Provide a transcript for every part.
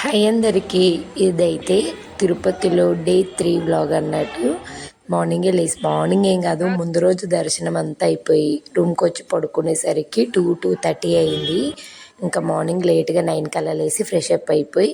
Hi అందరికీ. ఇదైతే తిరుపతిలో డే 3 వ్లాగ్ అన్నట్టు. మార్నింగ్ ఏం కాదు, ముందు రోజు దర్శనం అంతా అయిపోయి రూమ్కి వచ్చి పడుకునేసరికి 2:30 అయింది. ఇంకా మార్నింగ్ లేట్గా 9 కల్లా లేసి ఫ్రెష్ అప్ అయిపోయి,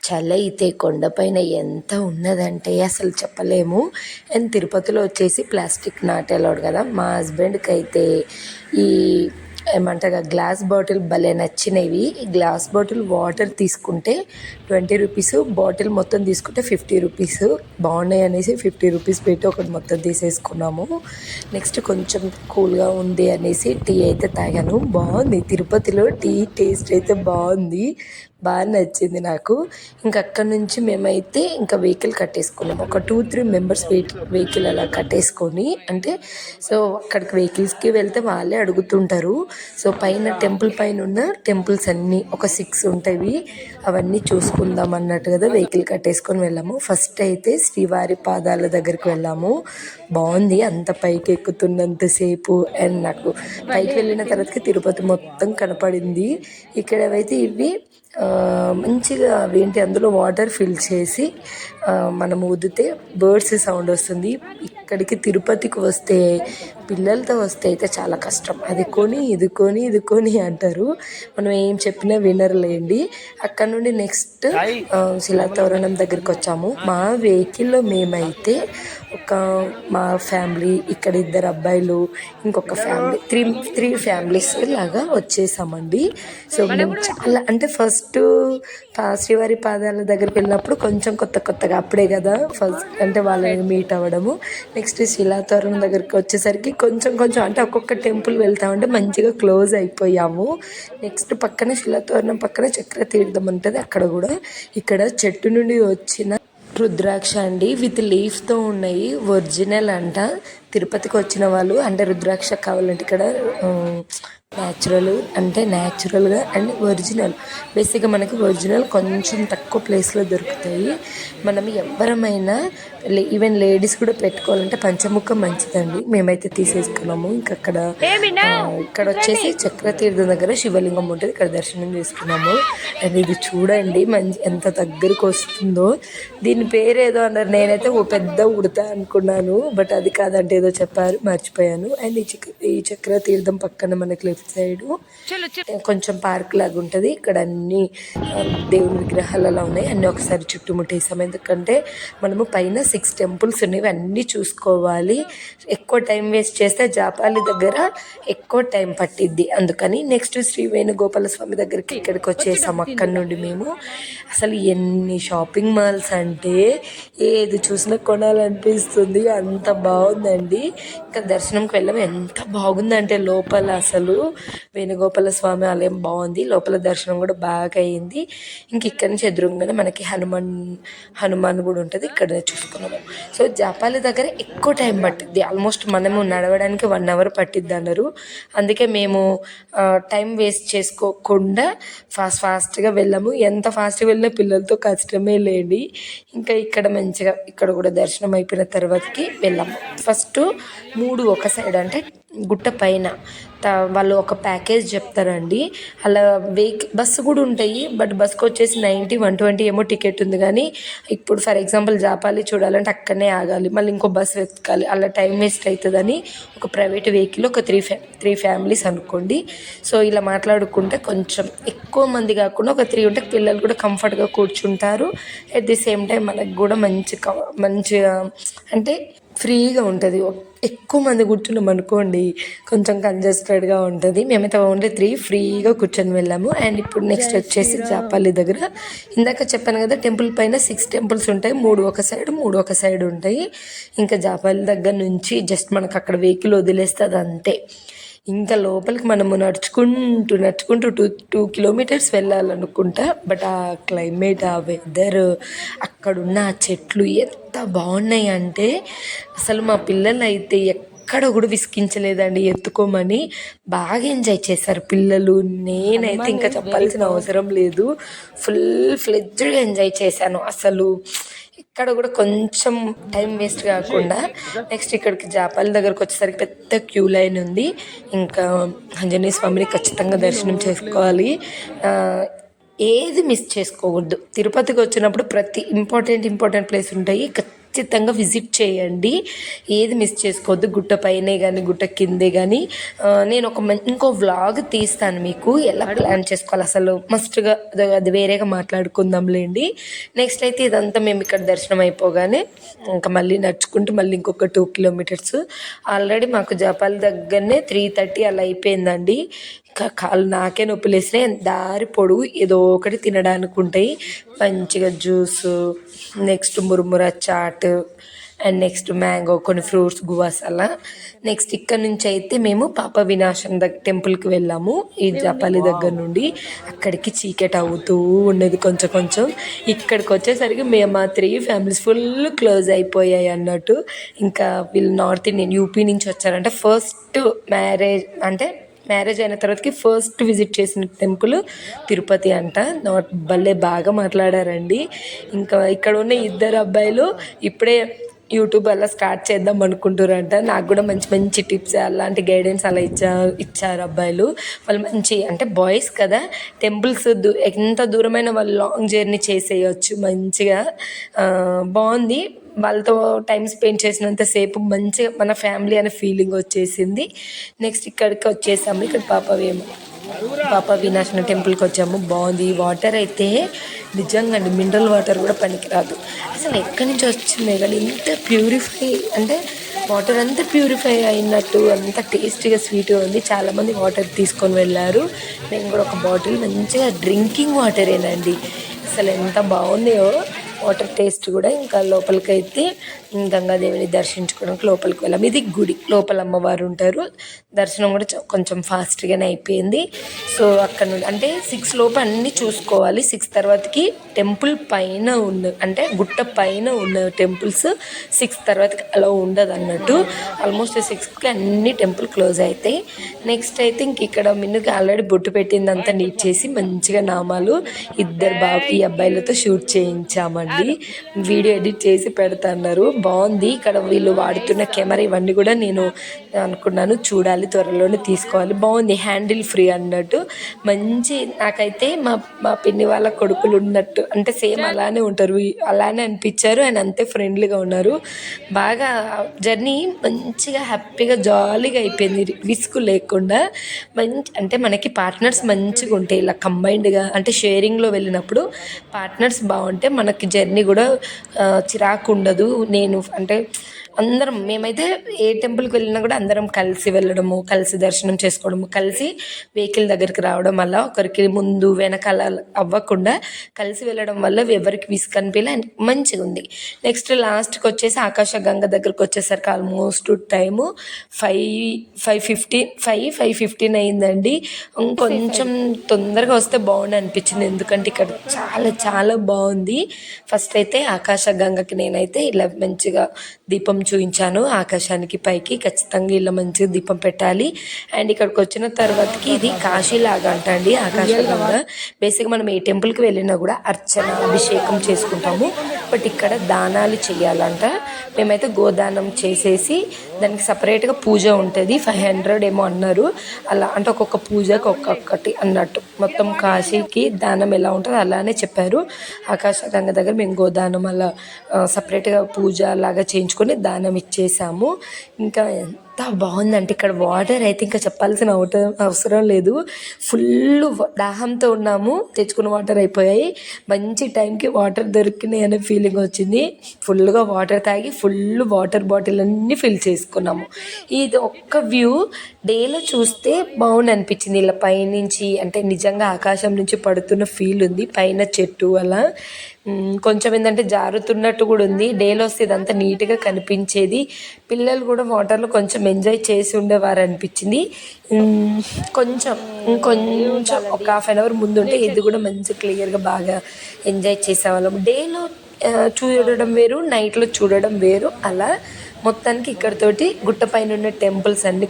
చలి అయితే కొండపైన ఎంత ఉన్నదంటే అసలు చెప్పలేము. అండ్ తిరుపతిలో వచ్చేసి ప్లాస్టిక్ నాట్ అలౌడ్ కదా. మా హస్బెండ్కి అయితే ఈ ఏమంటారు గ్లాస్ బాటిల్ భలే నచ్చినవి. ఈ గ్లాస్ బాటిల్ వాటర్ తీసుకుంటే 20 రూపీస్, బాటిల్ మొత్తం తీసుకుంటే 50 రూపీస్. బాగున్నాయి అనేసి 50 రూపీస్ పెట్టి ఒకటి మొత్తం తీసేసుకున్నాము. నెక్స్ట్ కొంచెం కూల్గా ఉంది అనేసి టీ అయితే తాగాను. బాగుంది, తిరుపతిలో టీ టేస్ట్ అయితే బాగుంది, బాగా నచ్చింది నాకు. ఇంకా అక్కడ నుంచి మేమైతే ఇంకా వెహికల్ కట్టేసుకున్నాము. ఒక 2-3 మెంబర్స్ వెహికల్ అలా కట్టేసుకొని, అంటే సో అక్కడికి వెహికల్స్కి వెళ్తే వాళ్ళే అడుగుతుంటారు. సో పైన టెంపుల్ పైన ఉన్న టెంపుల్స్ అన్నీ ఒక 6 ఉంటాయి, అవన్నీ చూసుకుందాం అన్నట్టు కదా వెహికల్ కట్టేసుకొని వెళ్ళాము. ఫస్ట్ అయితే శ్రీవారి పాదాల దగ్గరికి వెళ్ళాము. బాగుంది, అంత పైకి ఎక్కుతున్నంతసేపు. అండ్ నాకు పైకి వెళ్ళిన తర్వాతకి తిరుపతి మొత్తం కనపడింది. ఇక్కడవైతే ఇవి మంచిగా ఏంటి అందులో వాటర్ ఫిల్ చేసి మనం ఊదితే బర్డ్స్ సౌండ్ వస్తుంది. ఇక్కడికి తిరుపతికి వస్తే పిల్లలతో వస్తే అయితే చాలా కష్టం. అది కొని ఇది కొని ఇది కొని అంటారు, మనం ఏం చెప్పినా వినరులేండి. అక్కడ నుండి నెక్స్ట్ శిలాతోరణం దగ్గరికి వచ్చాము. మా వెహికల్లో మేమైతే మా ఫ్యామిలీ, ఇక్కడ 2 అబ్బాయిలు, ఇంకొక ఫ్యామిలీ, త్రీ ఫ్యామిలీస్ లాగా వచ్చేసామండి. సో మేము చాలా అంటే ఫస్ట్ శ్రీవారి పాదాల దగ్గరికి వెళ్ళినప్పుడు కొంచెం కొత్తగా అప్పుడే కదా ఫస్ట్ అంటే వాళ్ళని మీట్ అవ్వడము. నెక్స్ట్ శిలాతోరణం దగ్గరికి వచ్చేసరికి కొంచెం అంటే ఒక్కొక్క టెంపుల్ వెళ్తామంటే మంచిగా క్లోజ్ అయిపోయాము. నెక్స్ట్ పక్కన శిలాతోరణం పక్కన చక్రతీర్థం ఉంటుంది. అక్కడ కూడా ఇక్కడ చెట్టు నుండి వచ్చిన రుద్రాక్ష అండి, విత్ లీఫ్తో ఉన్నాయి, ఒరిజినల్ అంట. తిరుపతికి వచ్చిన వాళ్ళు అంటే రుద్రాక్ష కావాలంటే ఇక్కడ న్యాచురల్గా అండ్ ఒరిజినల్, బేసిక్గా మనకి ఒరిజినల్ కొంచెం తక్కువ ప్లేస్లో దొరుకుతాయి. మనం ఎవరమైనా ఈవెన్ లేడీస్ కూడా పెట్టుకోవాలంటే పంచముఖం మంచిదండి. మేమైతే తీసేసుకున్నాము. ఇక్కడ వచ్చేసి చక్రతీర్థం దగ్గర శివలింగం ఉంటుంది, ఇక్కడ దర్శనం చేసుకున్నాము. అండ్ ఇది చూడండి ఎంత దగ్గరికి వస్తుందో. దీని పేరు ఏదో అన్నారు, నేనైతే ఓ పెద్ద ఉడత అనుకున్నాను, బట్ అది కాదంటే ఏదో చెప్పారు, మర్చిపోయాను. అండ్ ఈ చక్రతీర్థం పక్కన మనకి లెఫ్ట్ సైడ్ కొంచెం పార్క్ లాగా ఉంటుంది. ఇక్కడ అన్ని దేవుని విగ్రహాలు అలా ఉన్నాయి. అన్నీ ఒకసారి చుట్టుముట్టేసాము, ఎందుకంటే మనము పైన 6 టెంపుల్స్ ఉన్నాయి, అన్నీ చూసుకోవాలి. ఎక్కువ టైం వేస్ట్ చేస్తే జాపాలి దగ్గర ఎక్కువ టైం పట్టిద్ది, అందుకని నెక్స్ట్ శ్రీ వేణుగోపాల స్వామి దగ్గరికి ఇక్కడికి వచ్చేసాము. అక్కడి నుండి మేము అసలు ఎన్ని షాపింగ్ మాల్స్ అంటే ఏది చూసినా కొనాలనిపిస్తుంది, అంత బాగుందండి. ఇంకా దర్శనంకి వెళ్ళాము, ఎంత బాగుందంటే లోపల అసలు వేణుగోపాల స్వామి ఆలయం బాగుంది, లోపల దర్శనం కూడా బాగా అయింది. ఇంక ఇక్కడి నుంచి ఎదురుగానే మనకి హనుమాన్ కూడా ఉంటుంది, ఇక్కడ చూసుకున్నాము. సో జాపాలి దగ్గర ఎక్కువ టైం పట్టిద్ది, ఆల్మోస్ట్ మనము నడవడానికి 1 అవర్ పట్టిద్ది అన్నారు. అందుకే మేము టైం వేస్ట్ చేసుకోకుండా ఫాస్ట్గా వెళ్ళాము. ఎంత ఫాస్ట్గా వెళ్ళినా పిల్లలతో కష్టమే లేండి. ఇంకా ఇక్కడ కూడా దర్శనం అయిపోయిన తర్వాతకి వెళ్ళాము. ఫస్ట్ 3 ఒక సైడ్ అంటే గుట్ట పైన వాళ్ళు ఒక ప్యాకేజ్ చెప్తారండి. అలా బస్సు కూడా ఉంటాయి, బట్ బస్కి వచ్చేసి 90, 120 ఏమో టికెట్ ఉంది. కానీ ఇప్పుడు ఫర్ ఎగ్జాంపుల్ జాపాలి చూడాలంటే అక్కడనే ఆగాలి, మళ్ళీ ఇంకో బస్సు వెతకాలి, అలా టైం వేస్ట్ అవుతుందని ఒక ప్రైవేట్ వెహికల్ ఒక 3 ఫ్యామిలీస్ అనుకోండి. సో ఇలా మాట్లాడుకుంటే కొంచెం ఎక్కువ మంది కాకుండా ఒక 3 ఉంటే పిల్లలు కూడా కంఫర్ట్గా కూర్చుంటారు. అట్ ది సేమ్ టైం మనకు కూడా మంచిగా అంటే ఫ్రీగా ఉంటుంది. ఎక్కువ మంది కూర్చున్నాం అనుకోండి కొంచెం కంజెస్టెడ్గా ఉంటుంది. మేమైతే ఓన్లీ 3 ఫ్రీగా కూర్చొని వెళ్ళాము. అండ్ ఇప్పుడు నెక్స్ట్ వచ్చేసి జాపాలి దగ్గర ఇందాక చెప్పాను కదా, టెంపుల్ పైన 6 టెంపుల్స్ ఉంటాయి, 3 ఒక సైడ్ 3 ఒక సైడ్ ఉంటాయి. ఇంకా జాపాలి దగ్గర నుంచి జస్ట్ మనకు అక్కడ వెహికల్ వదిలేస్తుంది అంతే. ఇంకా లోపలికి మనము నడుచుకుంటూ 2 కిలోమీటర్స్ వెళ్ళాలనుకుంటా. బట్ ఆ క్లైమేట్, ఆ వెదర్, అక్కడున్న ఆ చెట్లు ఎంత బాగున్నాయి అంటే అసలు మా పిల్లలు అయితే ఎక్కడ కూడా విసిగించలేదండి, ఎత్తుకోమని బాగా ఎంజాయ్ చేశారు పిల్లలు. నేనైతే ఇంకా చెప్పాల్సిన అవసరం లేదు, ఫుల్ ఫ్లెడ్జ్డ్గా ఎంజాయ్ చేశాను. అసలు ఇక్కడ కూడా కొంచెం టైం వేస్ట్ కాకుండా నెక్స్ట్ ఇక్కడికి జాపాలి దగ్గరకు వచ్చేసరికి పెద్ద క్యూ లైన్ ఉంది. ఇంకా ఆంజనేయ స్వామిని ఖచ్చితంగా దర్శనం చేసుకోవాలి. ఏది మిస్ చేసుకోవద్దు. తిరుపతికి వచ్చినప్పుడు ప్రతి ఇంపార్టెంట్ ప్లేస్ ఉంటాయి, ఖచ్చితంగా విజిట్ చేయండి. ఏది మిస్ చేసుకోవద్దు. గుట్ట పైనే కానీ గుట్ట కిందే కానీ నేను ఇంకో వ్లాగ్ తీస్తాను మీకు ఎలా ప్లాన్ చేసుకోవాలి అసలు మస్ట్గా. అది వేరేగా మాట్లాడుకుందాంలేండి. నెక్స్ట్ అయితే ఇదంతా మేము ఇక్కడ దర్శనం అయిపోగానే ఇంకా మళ్ళీ నడుచుకుంటూ మళ్ళీ ఇంకొక 2 కిలోమీటర్స్. ఆల్రెడీ మాకు జపాలి దగ్గరనే 3:30 అలా అయిపోయిందండి. కాళ్ళు నాకే నొప్పులు వేసినాయి. దారి పొడుగు ఏదో ఒకటి తినడానికి ఉంటాయి. మంచిగా జ్యూసు, నెక్స్ట్ మురుముర చాట్, అండ్ నెక్స్ట్ మ్యాంగో, కొన్ని ఫ్రూట్స్, గువాస్ అలా. నెక్స్ట్ ఇక్కడ నుంచి అయితే మేము పాప వినాశం టెంపుల్కి వెళ్ళాము ఈ జపాలి దగ్గర నుండి. అక్కడికి చీకటి అవుతూ ఉండేది కొంచెం కొంచెం. ఇక్కడికి వచ్చేసరికి మేము మా 3 ఫ్యామిలీస్ ఫుల్ క్లోజ్ అయిపోయాయి అన్నట్టు. ఇంకా వీళ్ళు నార్త్ ఇండియన్ యూపీ నుంచి వచ్చారంటే ఫస్ట్ మ్యారేజ్ అయిన తర్వాతకి ఫస్ట్ విజిట్ చేసిన టెంపుల్ తిరుపతి అంట. భలే బాగా మాట్లాడారండి. ఇంకా ఇక్కడ ఉన్న 2 అబ్బాయిలు ఇప్పుడే యూట్యూబ్ అలా స్టార్ట్ చేద్దాం అనుకుంటారంట. నాకు కూడా మంచి మంచి టిప్స్ అలాంటి గైడెన్స్ అలా ఇచ్చారు అబ్బాయిలు. వాళ్ళు మంచి అంటే బాయ్స్ కదా, టెంపుల్స్ ఎంత దూరమైన వాళ్ళు లాంగ్ జర్నీ చేసేయచ్చు మంచిగా. బాగుంది. వాళ్ళతో టైం స్పెండ్ చేసినంతసేపు మంచిగా మన ఫ్యామిలీ అనే ఫీలింగ్ వచ్చేసింది. నెక్స్ట్ ఇక్కడికి వచ్చేసాము. ఇక్కడ పాప వినాశన టెంపుల్కి వచ్చాము. బాగుంది. వాటర్ అయితే నిజంగా అండి మినరల్ వాటర్ కూడా పనికిరాదు. అసలు ఎక్కడి నుంచి వచ్చిందే కానీ ఇంత ప్యూరిఫై అంటే వాటర్ అంతా ప్యూరిఫై అయినట్టు అంత టేస్టీగా స్వీట్గా ఉంది. చాలామంది వాటర్ తీసుకొని వెళ్ళారు. మేము కూడా ఒక బాటిల్ మంచిగా డ్రింకింగ్ వాటరేనండి. అసలు ఎంత బాగుందో వాటర్ టేస్ట్ కూడా. ఇంకా లోపలికైతే గంగాదేవిని దర్శించుకోవడానికి లోపలికి వెళ్ళాము. ఇది గుడి లోపల అమ్మవారు ఉంటారు. దర్శనం కూడా కొంచెం ఫాస్ట్గానే అయిపోయింది. సో అక్కడ నుండి అంటే 6 లోపు అన్నీ చూసుకోవాలి. 6 తర్వాతకి టెంపుల్ పైన అంటే గుట్ట పైన ఉన్న టెంపుల్స్ 6 తర్వాతకి అలా ఉండదు అన్నట్టు. ఆల్మోస్ట్ 6కి అన్ని టెంపుల్ క్లోజ్ అవుతాయి. నెక్స్ట్ అయితే ఇంక ఇక్కడ మిన్నుకి ఆల్రెడీ బొట్టు పెట్టిందంతా నీట్ చేసి మంచిగా నామాలు 2 ఈ అబ్బాయిలతో షూట్ చేయించామండి. వీడియో ఎడిట్ చేసి పెడతాన్నారు. బాగుంది. ఇక్కడ వీళ్ళు వాడుతున్న కెమెరా ఇవన్నీ కూడా నేను అనుకున్నాను చూడాలి, త్వరలోనే తీసుకోవాలి. బాగుంది. హ్యాండిల్ ఫ్రీ అన్నట్టు మంచి. నాకైతే మా పిన్ని వాళ్ళ కొడుకులు ఉన్నట్టు అంటే సేమ్ అలానే ఉంటారు, అలానే అనిపించారు. అండ్ అంతే ఫ్రెండ్లీగా ఉన్నారు. బాగా జర్నీ మంచిగా హ్యాపీగా జాలీగా అయిపోయింది, విసుగు లేకుండా. అంటే మనకి పార్ట్నర్స్ మంచిగా ఉంటాయి ఇలా కంబైన్డ్గా అంటే షేరింగ్లో వెళ్ళినప్పుడు పార్ట్నర్స్ బాగుంటే మనకి జర్నీ కూడా చిరాకు ఉండదు. నేను అంటే అందరం మేమైతే ఏ టెంపుల్కి వెళ్ళినా కూడా అందరం కలిసి వెళ్ళడము, కలిసి దర్శనం చేసుకోవడము, కలిసి వెహికల్ దగ్గరికి రావడం వల్ల ఒకరికి ముందు వెనకాల అవ్వకుండా కలిసి వెళ్ళడం వల్ల ఎవరికి విసుగు అనిపించలే అండ్ మంచిగా ఉంది. నెక్స్ట్ లాస్ట్కి వచ్చేసి ఆకాశగంగ దగ్గరికి వచ్చేసరికి ఆల్మోస్ట్ టైము 5:15 అయిందండి. ఇంకొంచెం తొందరగా వస్తే బాగుండి అనిపించింది, ఎందుకంటే ఇక్కడ చాలా చాలా బాగుంది. ఫస్ట్ అయితే ఆకాశగంగకి నేనైతే ఇలా మంచిగా దీపం చూపించాను. ఆకాశానికి పైకి ఖచ్చితంగా ఇలా మంచిగా దీపం పెట్టాలి. అండ్ ఇక్కడికి వచ్చిన తర్వాతకి ఇది కాశీలాగా అంట అండి ఆకాశగంగ. బేసిక్గా మనం ఏ టెంపుల్కి వెళ్ళినా కూడా అర్చన అభిషేకం చేసుకుంటాము, బట్ ఇక్కడ దానాలు చేయాలంట. మేమైతే గోదానం చేసేసి దానికి సపరేట్గా పూజ ఉంటుంది. 500 ఏమో అన్నారు. అలా అంటే ఒక్కొక్క పూజకి ఒక్కొక్కటి అన్నట్టు. మొత్తం కాశీకి దానం ఎలా ఉంటుందో అలానే చెప్పారు. ఆకాశగంగ దగ్గర మేము గోదానం అలా సపరేట్గా పూజ లాగా చేయించుకొని దానం ఇచ్చేసాము. ఇంకా ఎంత బాగుందంటే ఇక్కడ వాటర్ అయితే ఇంకా చెప్పాల్సిన అవసరం లేదు. ఫుల్ దాహంతో ఉన్నాము, తెచ్చుకున్న వాటర్ అయిపోయాయి. మంచి టైంకి వాటర్ దొరికినాయి అనే ఫీలింగ్ వచ్చింది. ఫుల్గా వాటర్ తాగి ఫుల్ వాటర్ బాటిల్ అన్నీ ఫిల్ చేసుకున్నాము. ఇది ఒక్క వ్యూ డేలో చూస్తే బాగుంది అనిపించింది. ఇలా పైనుంచి అంటే నిజంగా ఆకాశం నుంచి పడుతున్న ఫీల్ ఉంది. పైన చెట్టు అలా కొంచెం ఏంటంటే జారుతున్నట్టు కూడా ఉంది. డేలో వస్తే ఇదంతా నీట్గా కనిపించేది. పిల్లలు కూడా వాటర్లో కొంచెం ఎంజాయ్ చేసి ఉండేవారు అనిపించింది. కొంచెం ఒక 1/2 అవర్ ముందు ఉంటే ఇది కూడా మంచి క్లియర్గా బాగా ఎంజాయ్ చేసేవాళ్ళం. డేలో చూడడం వేరు, నైట్లో చూడడం వేరు. అలా మొత్తానికి ఇక్కడతోటి గుట్ట పైన ఉన్న టెంపుల్స్ అన్ని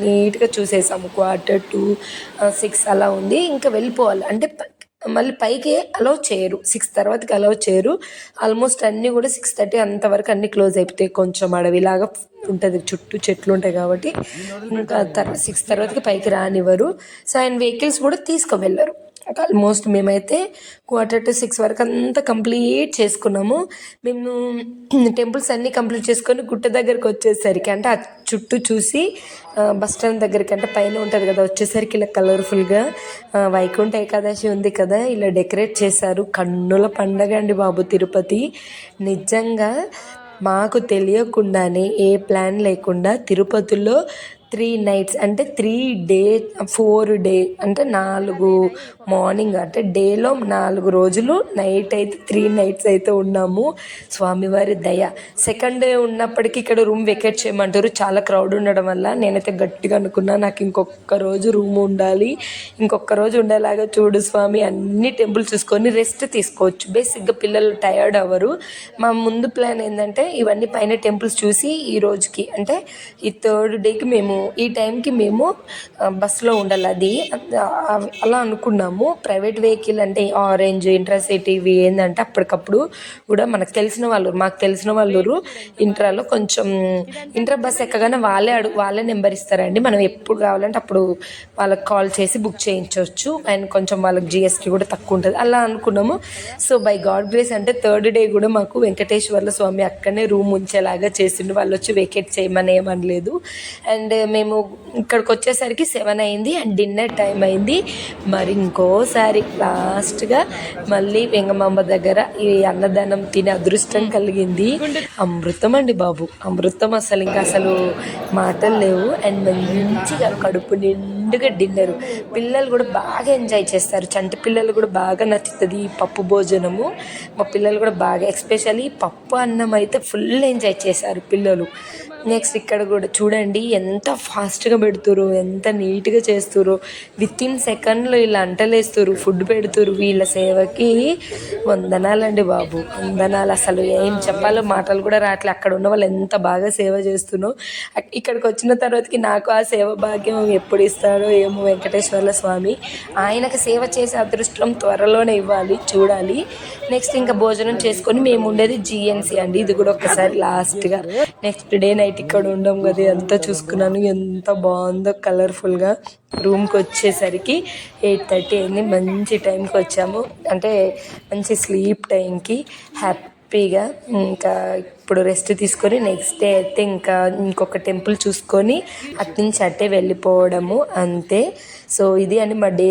నీట్గా చూసేసాము. 5:45 అలా ఉంది. ఇంకా వెళ్ళిపోవాలి అంటే మళ్ళీ పైకి అలౌ చేయరు, 6 తర్వాతకి అలౌ చేయరు. ఆల్మోస్ట్ అన్నీ కూడా 6:30 అంతవరకు అన్నీ క్లోజ్ అయిపోతాయి. కొంచెం అడవిలాగా ఉంటుంది, చుట్టూ చెట్లు ఉంటాయి కాబట్టి ఇంకా 6 తర్వాతకి పైకి రానివ్వరు. సో ఆయన వెహికల్స్ కూడా తీసుకువెళ్ళరు. ఆల్మోస్ట్ మేమైతే 5:45 వరకు అంతా కంప్లీట్ చేసుకున్నాము. మేము టెంపుల్స్ అన్నీ కంప్లీట్ చేసుకొని గుట్ట దగ్గరికి వచ్చేసరికి అంటే ఆ చుట్టూ చూసి బస్ స్టాండ్ దగ్గరికి అంటే పైన ఉంటుంది కదా, వచ్చేసరికి ఇలా కలర్ఫుల్గా వైకుంఠ ఏకాదశి ఉంది కదా, ఇలా డెకరేట్ చేశారు. కన్నుల పండగ అండి బాబు తిరుపతి. నిజంగా మాకు తెలియకుండానే ఏ ప్లాన్ లేకుండా తిరుపతిలో 3 నైట్స్ అంటే 3 డే 4 డే అంటే 4 మార్నింగ్ అంటే డేలో 4 రోజులు, నైట్ అయితే 3 నైట్స్ అయితే ఉన్నాము. స్వామివారి దయ. సెకండ్ డే ఉన్నప్పటికీ ఇక్కడ రూమ్ వెకేట్ చేయమంటారు, చాలా క్రౌడ్ ఉండడం వల్ల. నేనైతే గట్టిగా అనుకున్నా, నాకు ఇంకొక రోజు రూమ్ ఉండాలి, ఇంకొక రోజు ఉండేలాగా చూడు స్వామి. అన్ని టెంపుల్ చూసుకొని రెస్ట్ తీసుకోవచ్చు. బేసిక్గా పిల్లలు టయర్డ్ అవ్వరు. మా ముందు ప్లాన్ ఏంటంటే ఇవన్నీ పైన టెంపుల్స్ చూసి ఈ రోజుకి అంటే ఈ 3rd డేకి మేము ఈ టైంకి మేము బస్సులో ఉండాలి. అది అలా అనుకున్నాము. ప్రైవేట్ వెహికల్ అంటే ఆరెంజ్, ఇంట్రాసిటీ ఇవి ఏంటంటే అప్పటికప్పుడు కూడా మాకు తెలిసిన వాళ్ళు ఇంట్రాలో కొంచెం ఇంట్రా బస్ ఎక్కగానే వాళ్ళే నెంబర్ ఇస్తారండి. మనం ఎప్పుడు కావాలంటే అప్పుడు వాళ్ళకి కాల్ చేసి బుక్ చేయించవచ్చు. అండ్ కొంచెం వాళ్ళకి GST కూడా తక్కువ ఉంటుంది అలా అనుకున్నాము. సో బై గాడ్ గ్రేస్ అంటే 3rd డే కూడా మాకు వెంకటేశ్వర్ల స్వామి అక్కడనే రూమ్ ఉంచేలాగా చేసిండు. వాళ్ళు వచ్చి వెకేట్ చేయమని ఏమనలేదు. అండ్ మేము ఇక్కడికి వచ్చేసరికి 7 అయింది అండ్ డిన్నర్ టైం అయింది. మరి ఇంకోసారి లాస్ట్గా మళ్ళీ వెంగమాంబ దగ్గర ఈ అన్నదానం తినే అదృష్టం కలిగింది. అమృతం అండి బాబు, అమృతం. అసలు మాటలు లేవు. అండ్ మంచిగా కడుపు నిండుగా డిన్నరు. పిల్లలు కూడా బాగా ఎంజాయ్ చేస్తారు. చంటి పిల్లలు కూడా బాగా నచ్చుతుంది ఈ పప్పు భోజనము. మా పిల్లలు కూడా బాగా, ఎస్పెషల్లీ పప్పు అన్నం అయితే ఫుల్ ఎంజాయ్ చేశారు పిల్లలు. నెక్స్ట్ ఇక్కడ కూడా చూడండి ఎంత ఫాస్ట్గా పెడుతురు, ఎంత నీట్గా చేస్తురు. వితిన్ సెకండ్లో ఇలా అంటలేస్తురు, ఫుడ్ పెడుతురు. వీళ్ళ సేవకి వందనాలండి బాబు, వందనాలు. అసలు ఏం చెప్పాలో మాటలు కూడా రావట్లే. అక్కడ ఉన్న వాళ్ళు ఎంత బాగా సేవ చేస్తున్నారో. ఇక్కడికి వచ్చిన తర్వాతకి నాకు ఆ సేవ భాగ్యం ఎప్పుడు ఇస్తాడో ఏమో వెంకటేశ్వర్ల స్వామి. ఆయనకు సేవ చేసే అదృష్టం త్వరలోనే ఇవ్వాలి, చూడాలి. నెక్స్ట్ ఇంకా భోజనం చేసుకొని మేము ఉండేది GNC అండి. ఇది కూడా ఒకసారి లాస్ట్గా నెక్స్ట్ డే నైట్ ఇక్కడ ఉండం కదా, అంతా చూసుకున్నాను. ఎంత బాగుందో కలర్ఫుల్గా. రూమ్కి వచ్చేసరికి 8:30 అయింది. మంచి టైంకి వచ్చాము, అంటే మంచి స్లీప్ టైంకి హ్యాపీగా. ఇంకా ఇప్పుడు రెస్ట్ తీసుకొని నెక్స్ట్ డే అయితే ఇంకొక టెంపుల్ చూసుకొని అట్నుంచి అట్టే వెళ్ళిపోవడము అంతే. సో ఇది అని మా డే